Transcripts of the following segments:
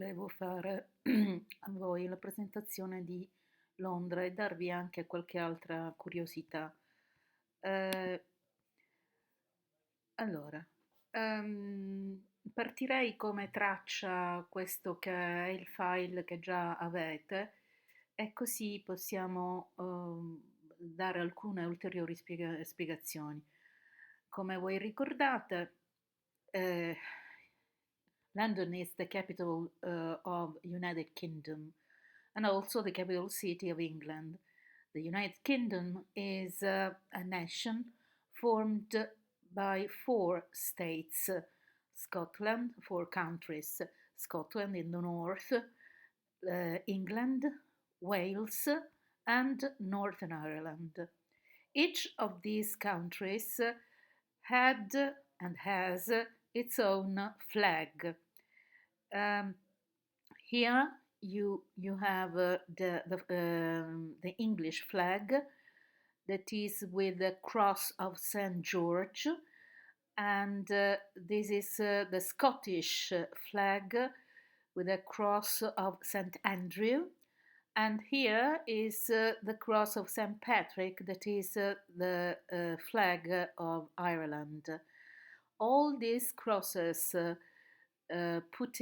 volevo fare a voi la presentazione di Londra e darvi anche qualche altra curiosità. Eh, allora, partirei come traccia questo che è il file che già avete e così possiamo dare alcune ulteriori spiegazioni. Come voi ricordate, eh, London is the capital of United Kingdom and also the capital city of England. The United Kingdom is a nation formed by four states: Scotland, four countries, Scotland in the north, England, Wales, and Northern Ireland. Each of these countries had and has its own flag. Um, Here you have the English flag that is with the cross of Saint George, and this is the Scottish flag with a cross of Saint Andrew, and here is the cross of Saint Patrick, that is the flag of Ireland. All these crosses put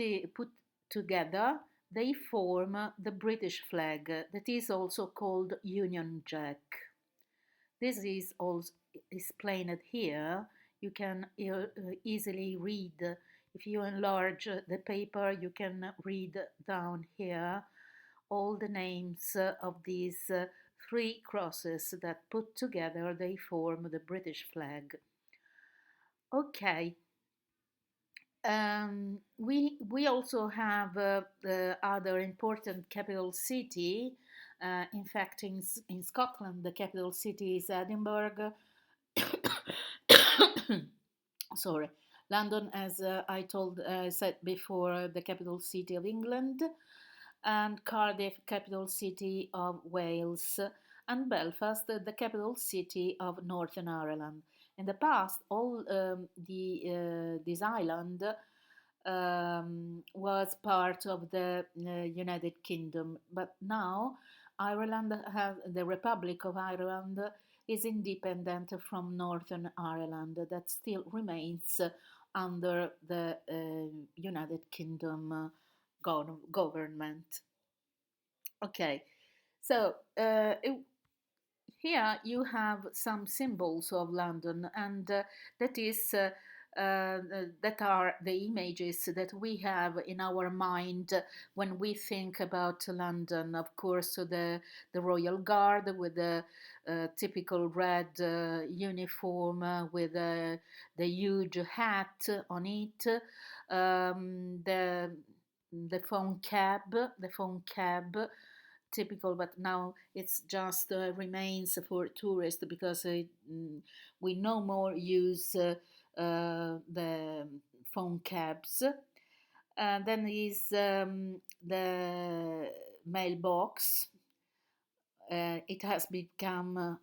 together, they form the British flag, that is also called Union Jack. This is also explained here. You can easily read, if you enlarge the paper, you can read down here all the names of these three crosses that put together they form the British flag. Okay. We also have the other important capital city. In fact, in Scotland, the capital city is Edinburgh. Sorry, London, as I said before, the capital city of England, and Cardiff, capital city of Wales, and Belfast, the capital city of Northern Ireland. In the past, all this island was part of the United Kingdom, but now Ireland the Republic of Ireland is independent from Northern Ireland, that still remains under the United Kingdom government. Okay, so here you have some symbols of London, and that are the images that we have in our mind when we think about London. Of course, the Royal Guard with the typical red uniform with the huge hat on it, the phone cab, typical, but now it's just remains for tourists because we no more use the phone cabs. Then is the mailbox. It has become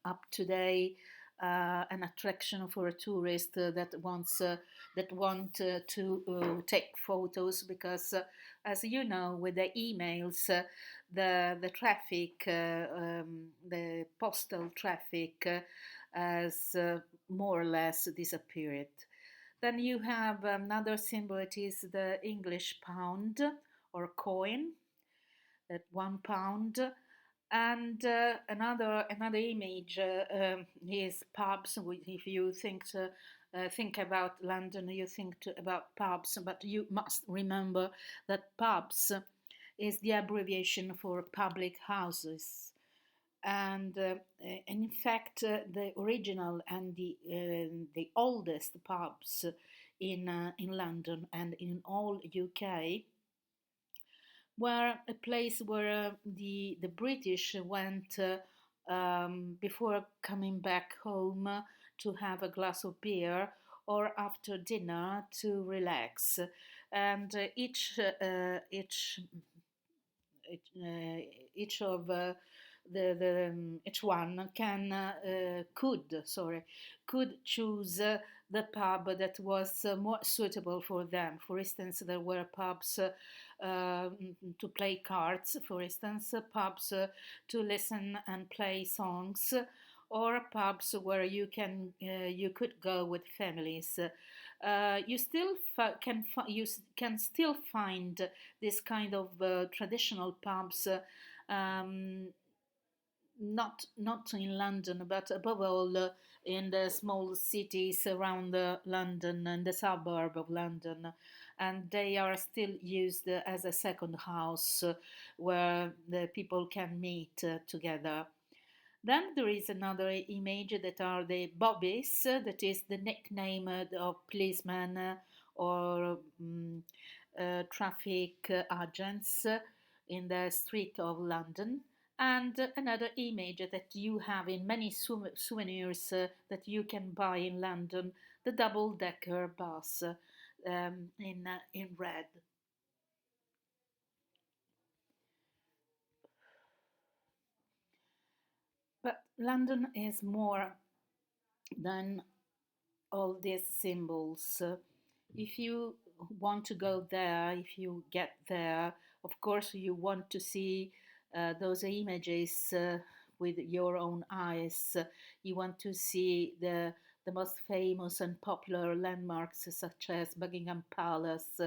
up today an attraction for a tourist that want to take photos, because as you know, with the emails, the traffic, the postal traffic has more or less disappeared. Then you have another symbol. It is the English pound or coin, that £1. And another image is pubs. If you think about London, you think about pubs, but you must remember that pubs is the abbreviation for public houses. And in fact, the original and the oldest pubs in London and in all UK were a place where the British went before coming back home to have a glass of beer or after dinner to relax. And each of each one could choose the pub that was more suitable for them. For instance, there were pubs to play cards, for instance, pubs to listen and play songs, or pubs where you could go with families. You still can still find this kind of traditional pubs. Um, not in London, but above all in the small cities around London and the suburb of London, and they are still used as a second house where the people can meet together. Then there is another image that are the bobbies, that is the nickname of policemen or traffic agents in the street of London. And another image that you have in many souvenirs that you can buy in London, the double-decker bus in red. But London is more than all these symbols. If you want to go there, if you get there, of course you want to see those images with your own eyes. You want to see the most famous and popular landmarks such as Buckingham Palace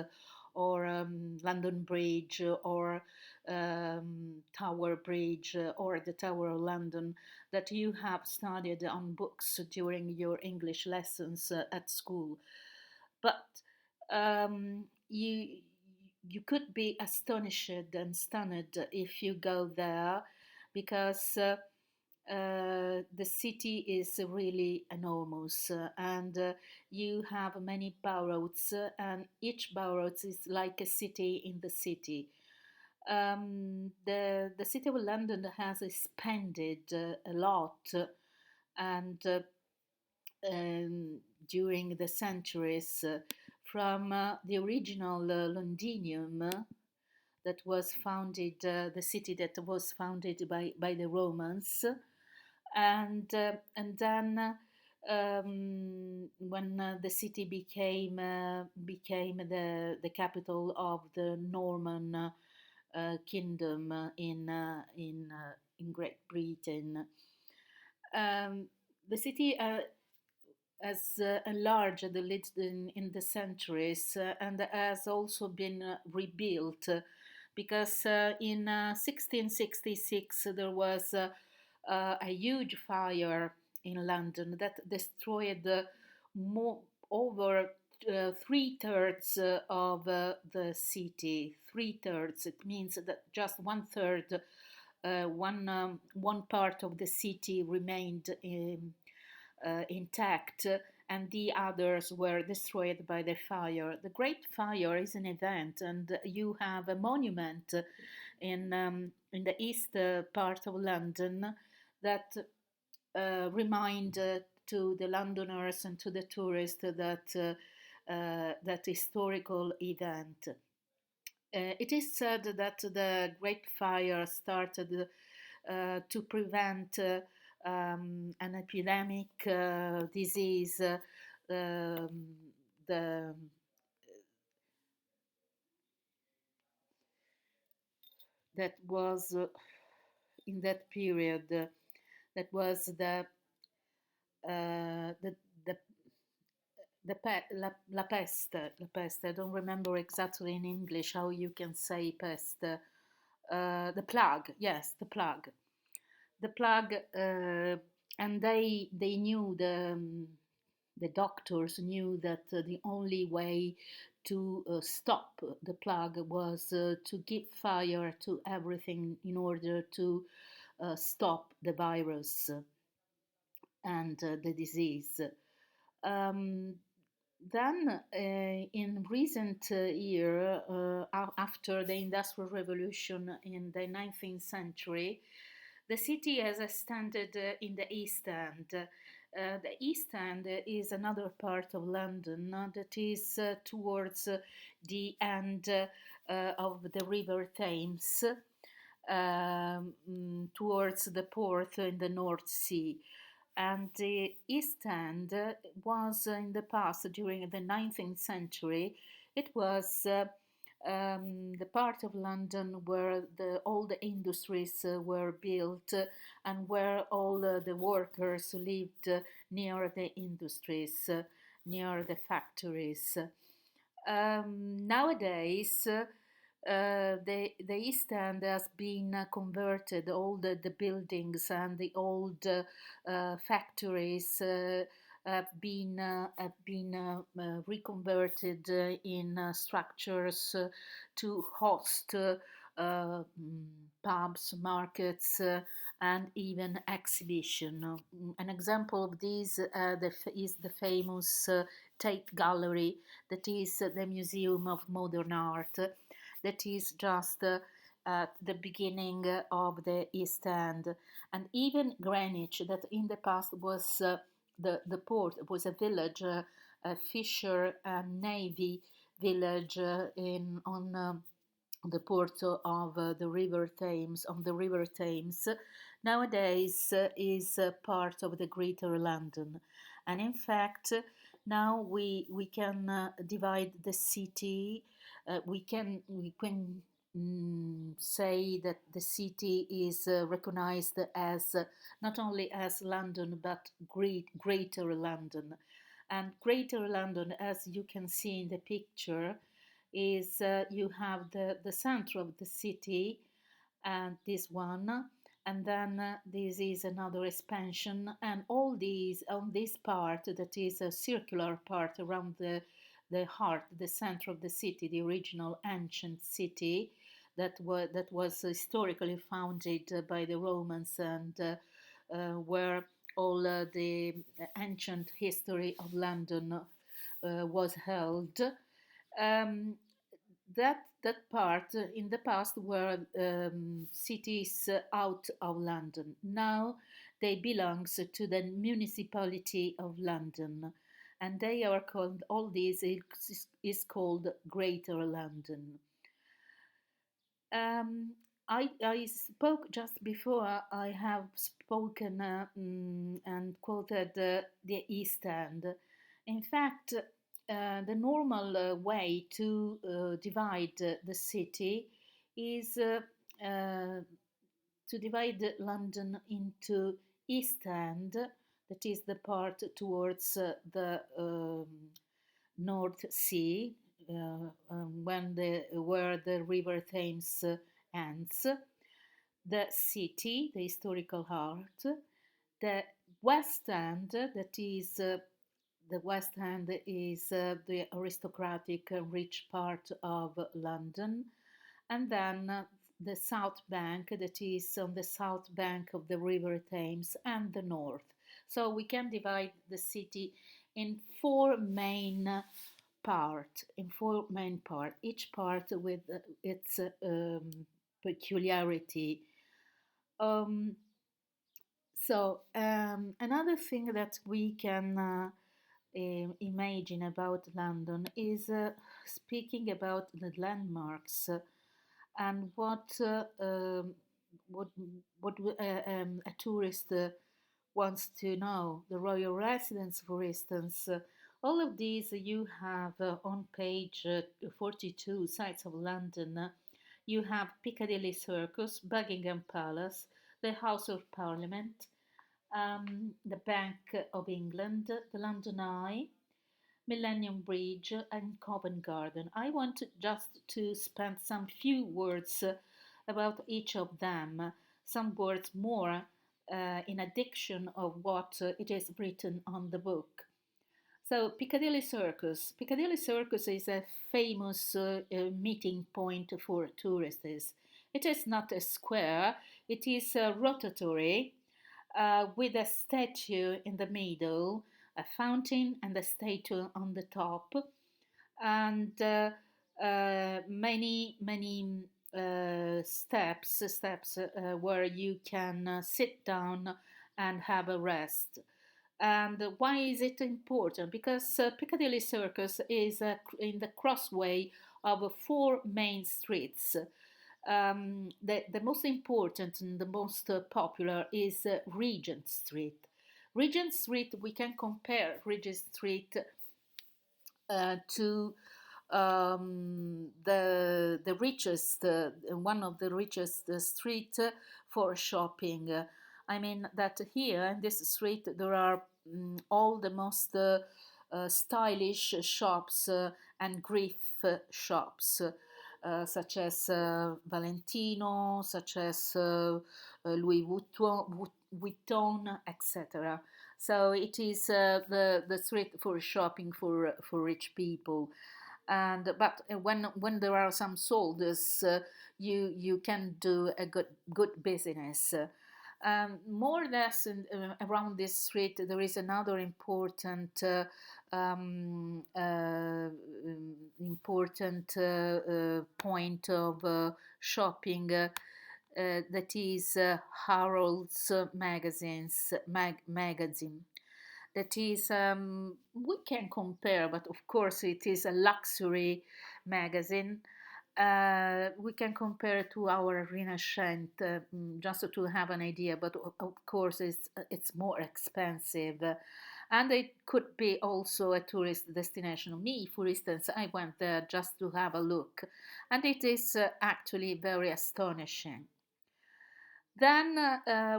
or London Bridge or Tower Bridge or the Tower of London that you have studied on books during your English lessons at school. But you could be astonished and stunned if you go there because the city is really enormous and you have many boroughs and each borough is like a city in the city. The city of London has expanded a lot and um, during the centuries from the original Londinium that was founded, the city that was founded by the Romans, and then when the city became the capital of the Norman kingdom in Great Britain. The city has enlarged in the centuries and has also been rebuilt because in 1666 there was a huge fire in London that destroyed more, over three-thirds of the city. Three-thirds, it means that just one-third, one part of the city remained intact and the others were destroyed by the fire. The Great Fire is an event, and you have a monument in the east part of London that remind to the Londoners and to the tourists that historical event. It is said that the Great Fire started to prevent an epidemic disease, the that was in that period. That was the the la peste, la peste. I don't remember exactly in English how you can say pest. The plague, yes, the plague. The plague, and they knew the doctors knew that the only way to stop the plague was to give fire to everything in order to stop the virus and the disease. Um, then, in recent year, after the Industrial Revolution in the 19th century, the city has extended in the East End. The East End is another part of London that is towards the end of the River Thames. towards the port in the North Sea. And the East End was in the past, during the 19th century, it was the part of London where all the industries were built and where all the workers lived near the industries, near the factories. Nowadays, the East End has been converted, all the buildings and the old factories have been reconverted in structures to host pubs, markets, and even exhibition. An example of this is the famous Tate Gallery, that is the Museum of Modern Art, that is just at the beginning of the East End. And even Greenwich, that in the past was the port, was a village, a fisher and navy village on the port of the River Thames, on the River Thames, nowadays is part of the Greater London. And in fact, now we can divide the city. We can say that the city is recognized as not only as London but Greater London. And Greater London, as you can see in the picture, is you have the center of the city, and this one, and then this is another expansion, and all these on this part that is a circular part around the heart, the center of the city, the original ancient city that was historically founded by the Romans, and where all the ancient history of London was held. Um, that part in the past were cities out of London. Now they belongs to the municipality of London, and they are called, all this is called Greater London. Um, I spoke just before. I have spoken and quoted the East End. In fact, the normal way to divide the city is to divide London into East End, that is the part towards the North Sea, where the River Thames ends, the city, the historical heart, the West End, that is the West End is the aristocratic rich part of London, and then the South Bank, that is on the south bank of the River Thames, and the north. So we can divide the city in four main part, each part with its peculiarity. Um, Another thing that we can imagine about London is speaking about the landmarks and what a tourist wants to know. The royal residence, for instance. All of these you have on page 42, Sights of London. You have Piccadilly Circus, Buckingham Palace, the House of Parliament, the Bank of England, the London Eye, Millennium Bridge, and Covent Garden. I want just to spend some few words about each of them, some words more in addition of what it is written on the book. So, Piccadilly Circus. Piccadilly Circus is a famous meeting point for tourists. It is not a square, it is rotatory with a statue in the middle, a fountain, and a statue on the top, and many steps where you can sit down and have a rest. And why is it important? Because Piccadilly Circus is in the crossway of four main streets. The most important and the most popular is Regent Street. Regent Street, we can compare Regent Street to the richest, one of the richest street for shopping. I mean that here in this street there are all the most stylish shops and gift shops. Such as Valentino, such as Louis Vuitton, etc. So it is the street for shopping for rich people. And but when there are some soldiers, you can do a good business. More or less around this street there is another important point of shopping, that is Harold's magazine. That is, we can compare, but of course it is a luxury magazine. We can compare to our Rinascent, just to have an idea, but of course it's more expensive. And it could be also a tourist destination. Me, for instance, I went there just to have a look, and it is actually very astonishing. Then,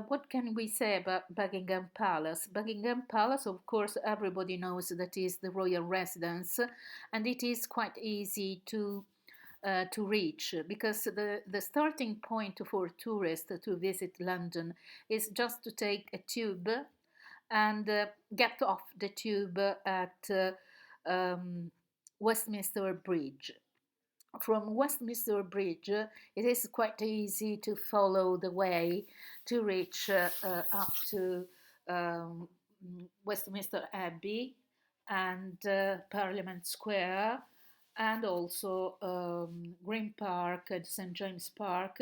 what can we say about Buckingham Palace? Buckingham Palace, of course, everybody knows that is the royal residence, and it is quite easy to reach because the starting point for tourists to visit London is just to take a tube and get off the tube at Westminster Bridge. From Westminster Bridge, it is quite easy to follow the way to reach up to um, Westminster Abbey and Parliament Square, and also Green Park and St. James Park.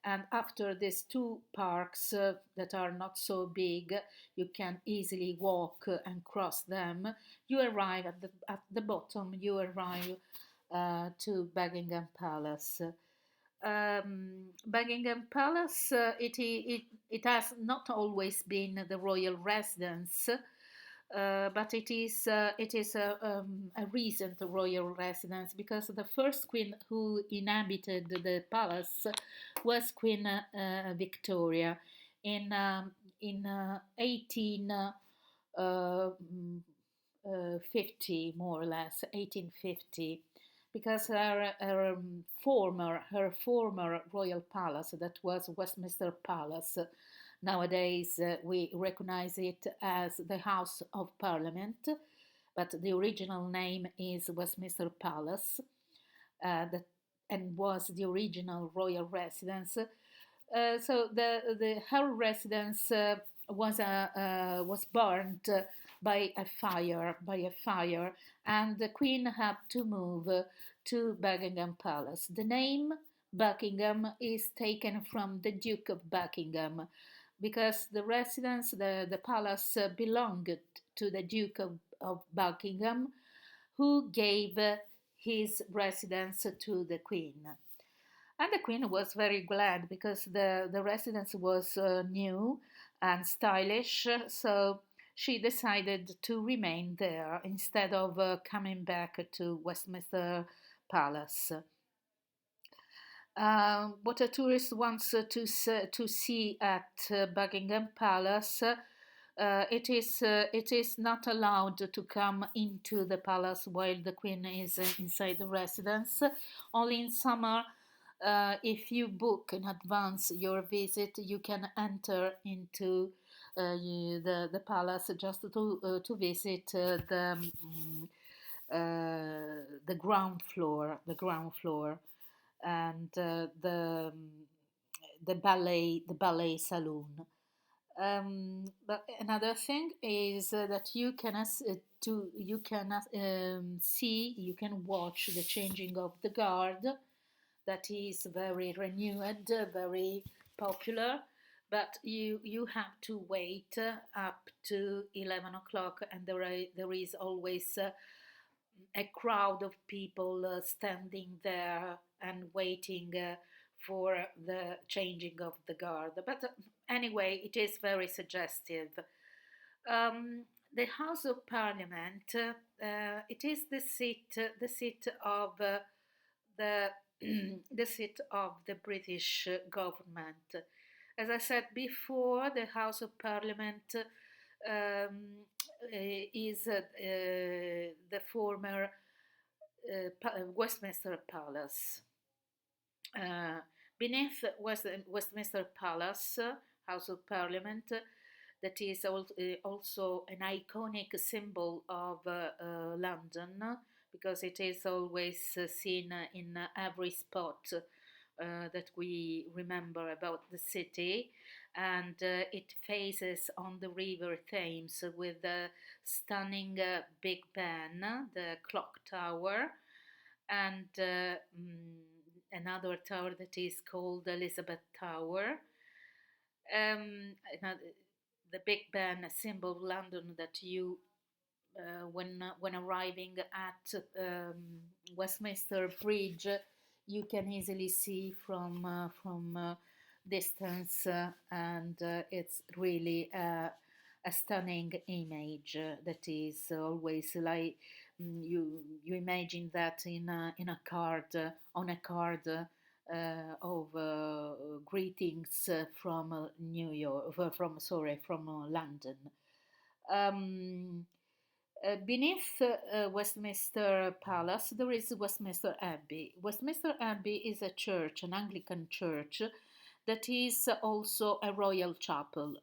And after these two parks that are not so big, you can easily walk and cross them. You arrive at the bottom, you arrive to Buckingham Palace. Buckingham Palace, it has not always been the royal residence, but it is a recent royal residence because the first queen who inhabited the palace was Queen Victoria in 1850, more or less 1850, because her former royal palace, that was Westminster Palace. Nowadays, we recognize it as the House of Parliament, but the original name is Westminster Palace, that, and was the original royal residence. So her residence was burned by a fire, and the Queen had to move to Buckingham Palace. The name Buckingham is taken from the Duke of Buckingham, because the residence, the palace, belonged to the Duke of Buckingham, who gave his residence to the Queen. And the Queen was very glad because the residence was new and stylish, so she decided to remain there instead of coming back to Westminster Palace. What a tourist wants to see at Buckingham Palace, it is not allowed to come into the palace while the Queen is inside the residence. Only in summer, if you book in advance your visit, you can enter into the palace just to visit the ground floor, and the ballet saloon. But another thing is that you can see, you can watch the changing of the guard. That is very renewed, very popular. But you have to wait up to 11 o'clock, and there is always a crowd of people standing there and waiting for the changing of the guard. But anyway, it is very suggestive. Um, the House of Parliament, it is the seat of the the seat of the British government. As I said before, the House of Parliament is the former Westminster Palace. Uh, beneath Westminster Palace, House of Parliament, that is also an iconic symbol of London, because it is always seen in every spot that we remember about the city, and it faces on the River Thames with the stunning Big Ben, the clock tower, and another tower that is called Elizabeth Tower. The Big Ben, a symbol of London that you, when arriving at Westminster Bridge, you can easily see from distance, and it's really a stunning image that is always like you imagine that in a card on a card of greetings from New York, from London. Um, Beneath Westminster Palace, there is Westminster Abbey. Westminster Abbey is a church, an Anglican church, that is also a royal chapel.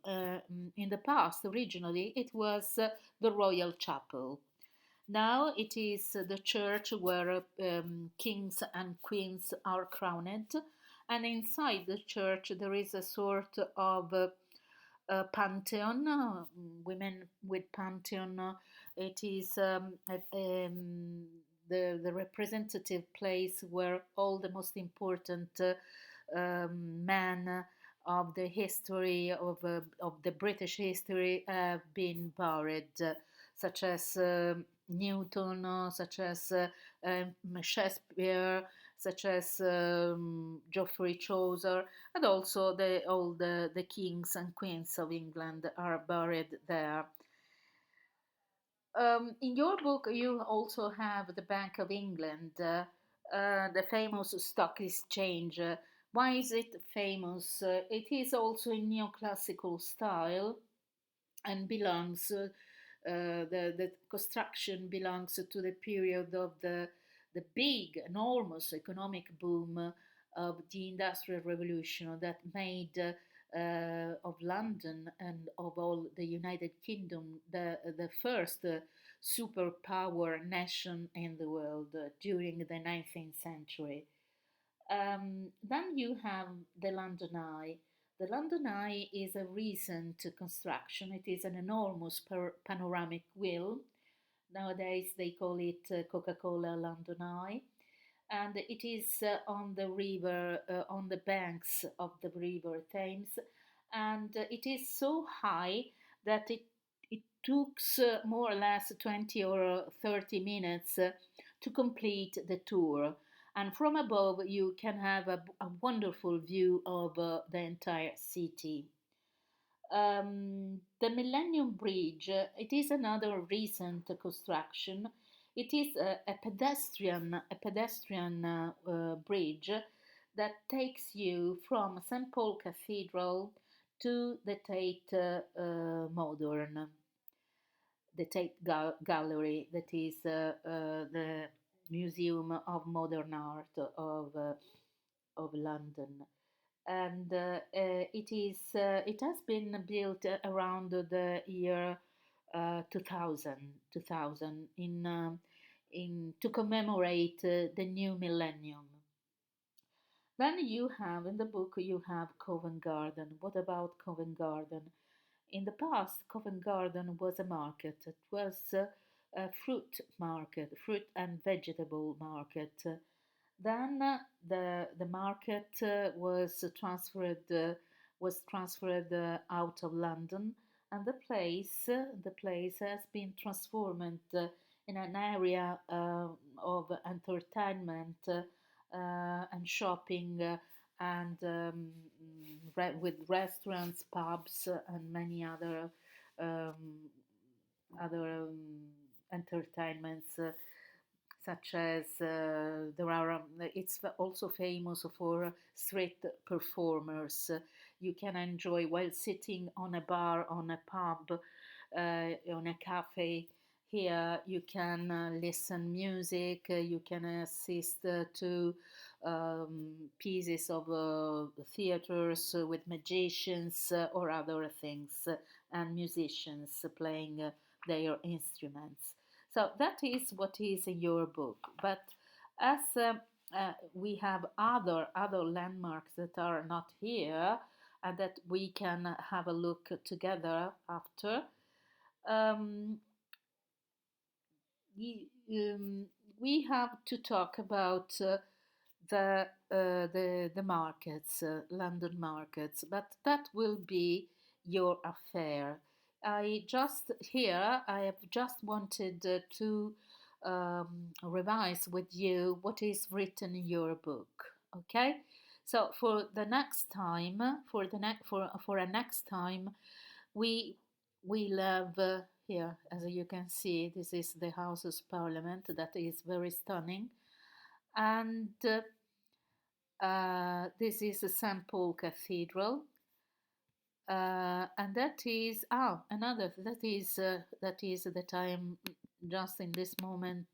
In the past, originally, it was the royal chapel. Now it is the church where kings and queens are crowned, and inside the church there is a sort of pantheon, women with pantheon. It is the representative place where all the most important men of the history of the British history have been buried, such as Newton, such as Shakespeare, such as Geoffrey Chaucer, and also all the kings and queens of England are buried there. In your book, you also have the Bank of England, the famous stock exchange. Why is it famous? It is also in neoclassical style and belongs, the construction belongs to the period of the big, enormous economic boom of the Industrial Revolution that made of London and of all the United Kingdom the first superpower nation in the world during the 19th century. Then you have the London Eye. The London Eye is a recent construction. It is an enormous panoramic wheel. Nowadays they call it Coca-Cola London Eye, and it is on the river, on the banks of the River Thames, and it is so high that it took more or less 20 or 30 minutes to complete the tour. And from above, you can have a wonderful view of the entire city. The Millennium Bridge, it is another recent construction. It is a pedestrian bridge that takes you from St. Paul Cathedral to the Tate Modern, the Tate Gallery, that is the Museum of Modern Art of London. And it has been built around the year 2000 in to commemorate the new millennium. Then you have in the book you have Covent Garden. What about Covent Garden? In the past, Covent Garden was a market. It was a fruit market, fruit and vegetable market. Then the market was transferred out of London, and the place has been transformed in an area of entertainment and shopping and with restaurants, pubs, and many um, other entertainments, such as there are. It's also famous for street performers. You can enjoy while sitting on a bar, on a pub, on a cafe. Here you can listen music. You can assist to pieces of theaters with magicians or other things, and musicians playing their instruments. So that is what is in your book. But as we have other landmarks that are not here and that we can have a look together after. Um, we, um, we have to talk about the markets, London markets, but that will be your affair. I have just wanted to revise with you what is written in your book. Okay, so for the next time, for a next time, we will have here, as you can see, this is the House's Parliament that is very stunning, and this is the St. Paul Cathedral, and that is another that is that I am just in this moment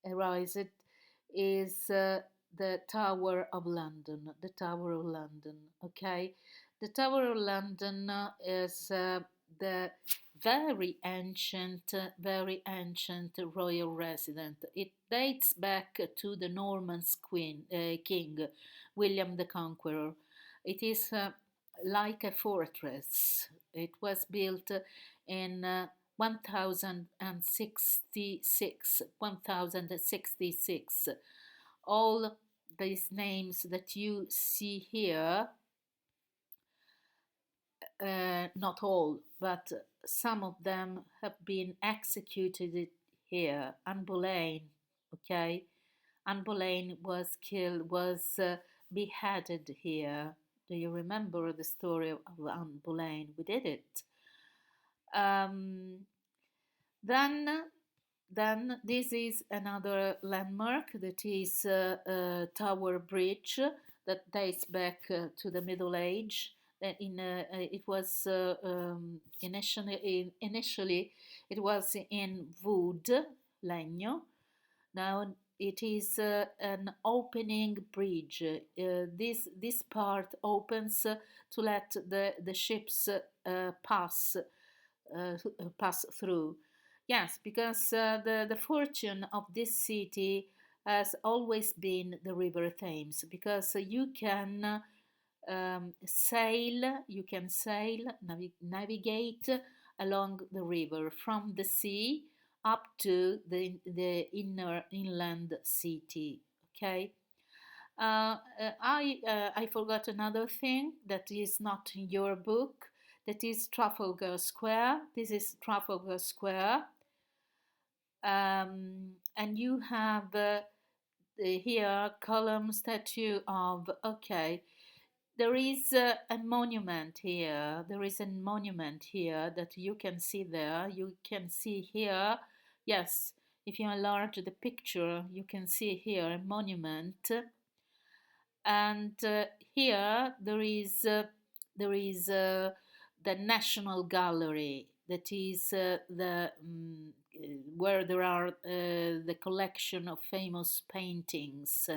arise it is the Tower of London. The Tower of London. Okay, the Tower of London is the very ancient royal residence. It dates back to the Normans king, William the Conqueror. It is like a fortress. It was built in 1066. All these names that you see here, not all, but some of them have been executed here. Anne Boleyn, okay? Anne Boleyn was beheaded here. Do you remember the story of Anne Boleyn? We did it. Um, then, then this is another landmark that is Tower Bridge that dates back to the Middle Age. It was initially it was in wood, legno. Now it is an opening bridge. This part opens to let the ships pass through. Yes, because the fortune of this city has always been the River Thames, because you can sail, navigate along the river from the sea up to the inland city. Okay. I forgot another thing that is not in your book. That is Trafalgar Square. This is Trafalgar Square, and you have here column statue of. Okay, there is a monument here. There is a monument here that you can see there. You can see here. Yes, if you enlarge the picture, you can see here a monument, and here there is the National Gallery, that is where there are the collection of famous paintings.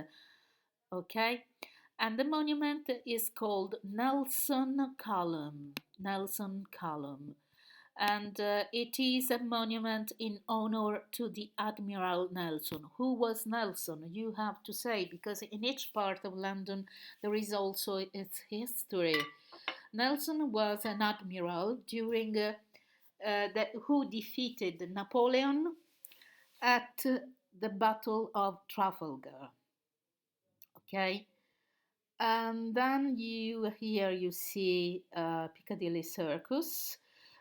Okay, and the monument is called Nelson Column. Nelson Column. And it is a monument in honor to the Admiral Nelson. Who was Nelson? You have to say, because in each part of London there is also its history. Nelson was an admiral during who defeated Napoleon at the Battle of Trafalgar. Okay, and then here you see Piccadilly Circus.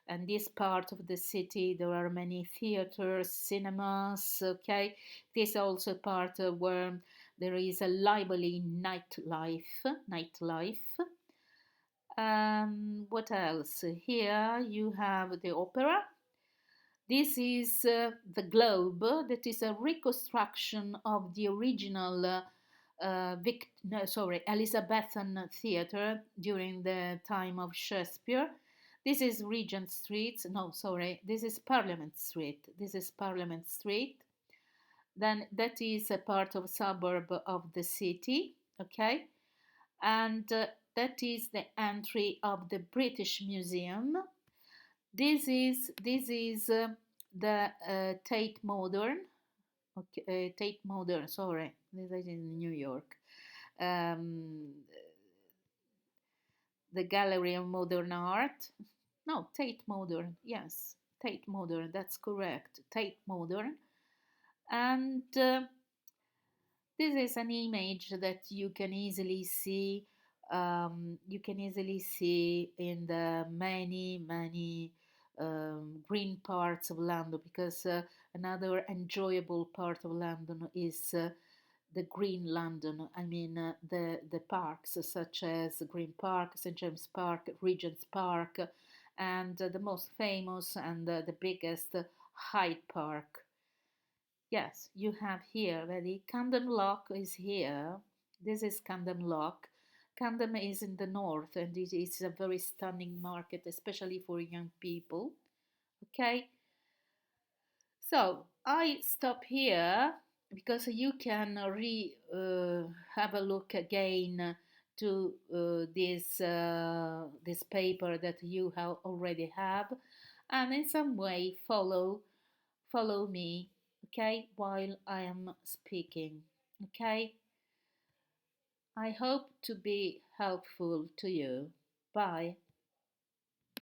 And this part of the city, there are many theaters, cinemas. Okay, this is also part where There is a lively nightlife. What else? Here you have the opera. This is the Globe, that is a reconstruction of the original no, sorry, Elizabethan theatre during the time of Shakespeare. This is Regent Street. No, sorry, this is Parliament Street. This is Parliament Street. Then that is a part of suburb of the city, okay? And that is the entry of the British Museum. This is the Tate Modern. Okay, Tate Modern. Sorry, this is in New York. The Gallery of Modern Art. No, Tate Modern. Yes, Tate Modern. That's correct. Tate Modern. And this is an image that you can easily see. You can easily see in the many green parts of London, because another enjoyable part of London is the Green London. I mean, the parks such as Green Park, St James Park, Regent's Park, and the most famous and the biggest, Hyde Park. Yes, you have here, ready? Camden Lock is here. This is Camden Lock. Camden is in the north, and it is a very stunning market, especially for young people. Okay, so I stop here because you can have a look again to this paper that you have already have, and in some way follow me, okay, while I am speaking. Okay, I hope to be helpful to you. Bye.